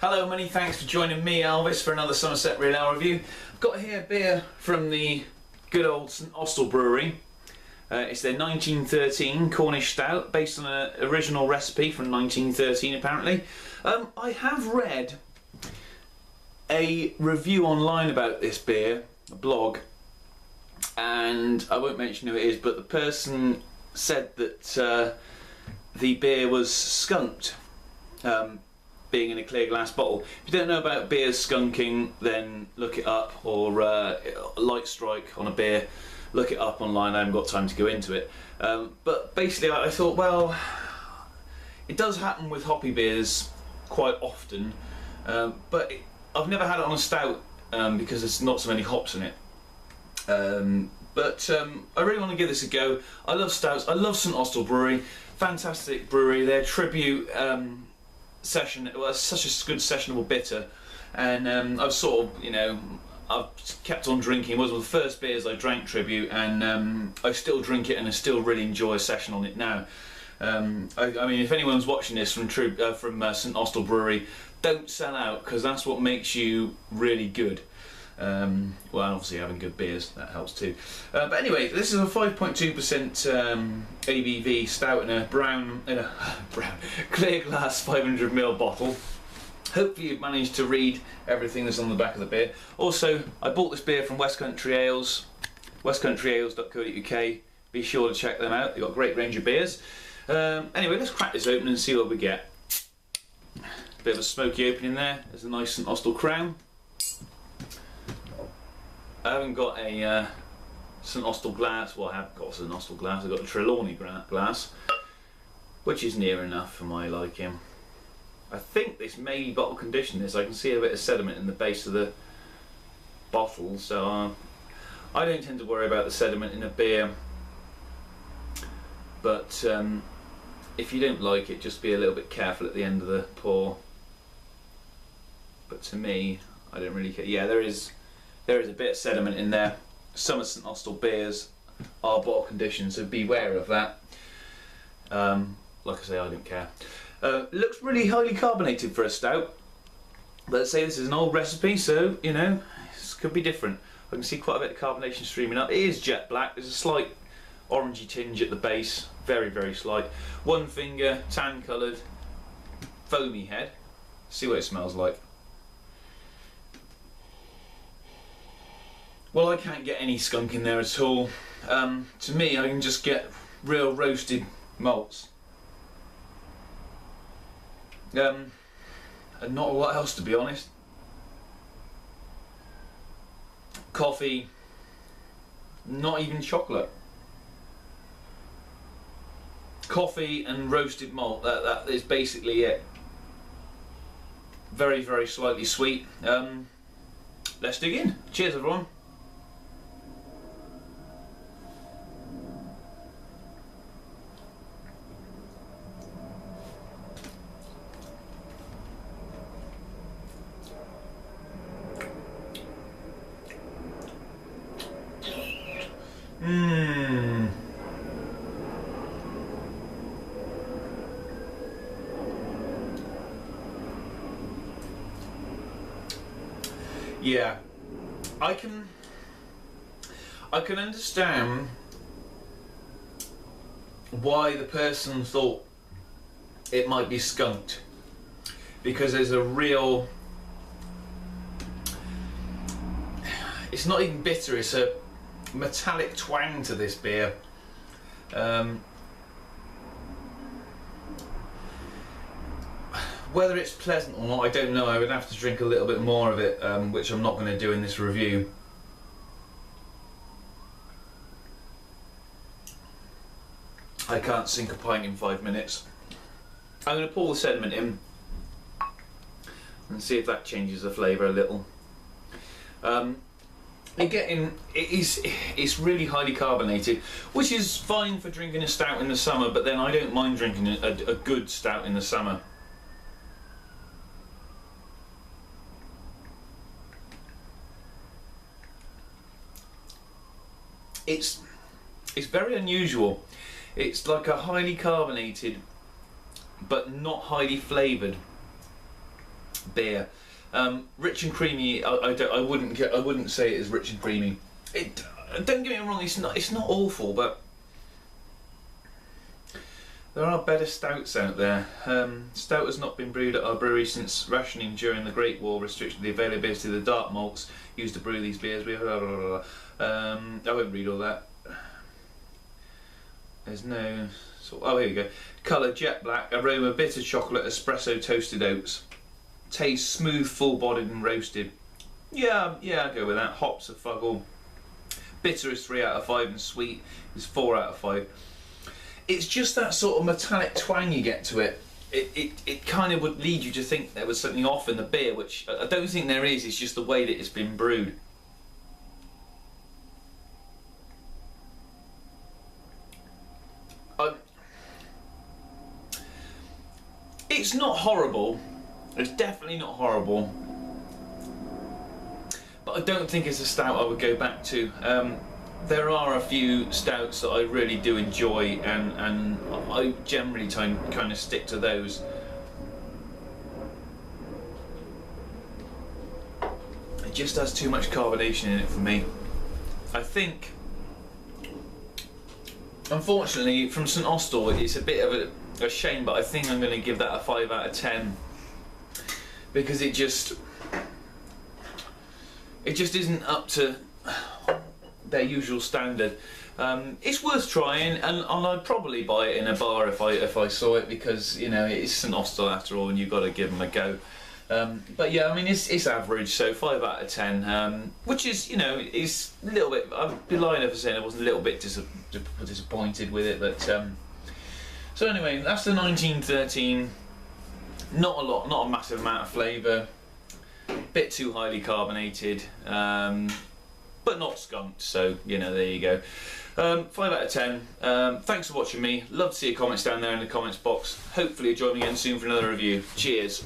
Hello, many thanks for joining me, Elvis, for another Somerset Real Ale review. I've got here beer from the good old Austell brewery. It's their 1913 Cornish Stout, based on an original recipe from 1913 apparently. I have read a review online about this beer, a blog, and I won't mention who it is, but the person said that the beer was skunked, being in a clear glass bottle. If you don't know about beers skunking, then look it up, or light strike on a beer, look it up online. I haven't got time to go into it. But basically I thought, well, it does happen with hoppy beers quite often, but I've never had it on a stout because there's not so many hops in it. But I really want to give this a go. I love stouts. I love St Austell Brewery. Fantastic brewery. Their tribute session, well, it's such a good sessionable bitter, and I've sort of, I've kept on drinking. It was one of the first beers I drank tribute, and I still drink it, and I still really enjoy a session on it now. I mean, if anyone's watching this from St Austell Brewery, don't sell out, because that's what makes you really good. Well, obviously having good beers, that helps too. But anyway, this is a 5.2% ABV stout in a brown clear glass 500ml bottle. Hopefully you've managed to read everything that's on the back of the beer. Also, I bought this beer from West Country Ales, westcountryales.co.uk. Be sure to check them out. They've got a great range of beers. Anyway, let's crack this open and see what we get. Bit of a smoky opening there. There's a nice St Austell crown. I haven't got a St Austell glass. Well, I have got a St Austell glass. I've got a Trelawney glass, which is near enough for my liking. I think this may be bottle conditioned. I can see a bit of sediment in the base of the bottle, so I don't tend to worry about the sediment in a beer. But if you don't like it, just be a little bit careful at the end of the pour. But to me, I don't really care. Yeah, there is a bit of sediment in there. Some of St Austell beers are bottle conditioned, so beware of that. Like I say, I don't care. Looks really highly carbonated for a stout. Let's say this is an old recipe, so this could be different. I can see quite a bit of carbonation streaming up. It is jet black. There's a slight orangey tinge at the base, very, very slight. One finger, tan coloured, foamy head. See what it smells like. Well, I can't get any skunk in there at all. To me, I can just get real roasted malts. And not a lot else, to be honest. Coffee, not even chocolate. Coffee and roasted malt, that is basically it. Very, very slightly sweet. Let's dig in. Cheers, everyone. Yeah, I can understand why the person thought it might be skunked, because there's a real, it's not even bitter, it's a metallic twang to this beer. Whether it's pleasant or not, I don't know. I would have to drink a little bit more of it, which I'm not going to do in this review. I can't sink a pint in 5 minutes. I'm going to pour the sediment in and see if that changes the flavour a little. It's really highly carbonated, which is fine for drinking a stout in the summer, but then I don't mind drinking a good stout in the summer. It's very unusual. It's like a highly carbonated but not highly flavoured beer. Rich and creamy. I wouldn't say it is rich and creamy. Don't get me wrong. It's not awful, but there are better stouts out there. Stout has not been brewed at our brewery since rationing during the Great War restricted the availability of the dark malts used to brew these beers. I won't read all that. There's no... oh, here we go. Colour jet black, aroma bitter chocolate, espresso toasted oats. Taste smooth, full-bodied and roasted. Yeah, I'll go with that. Hops are fuggle. Bitter is 3 out of 5 and sweet is 4 out of 5. It's just that sort of metallic twang you get to it. It kind of would lead you to think there was something off in the beer, which I don't think there is. It's just the way that it's been brewed. It's not horrible. It's definitely not horrible. But I don't think it's a stout I would go back to. There are a few stouts that I really do enjoy, and I generally kind of stick to those. It just has too much carbonation in it for me. I think, unfortunately, from St Austell, it's a bit of a shame, but I think I'm going to give that a 5 out of 10 because it just isn't up to their usual standard. It's worth trying, and I'd probably buy it in a bar if I saw it, because you know it's St Austell after all, and you've got to give them a go. But yeah, I mean it's average, so 5 out of 10, which is, you know, is a little bit. I'd be lying if I saying I wasn't a little bit disappointed with it, but so anyway, that's the 1913. Not a lot, not a massive amount of flavour. Bit too highly carbonated. But not skunked, so you know, there you go. 5 out of 10. Thanks for watching me. Love to see your comments down there in the comments box. Hopefully you'll join me again soon for another review. Cheers.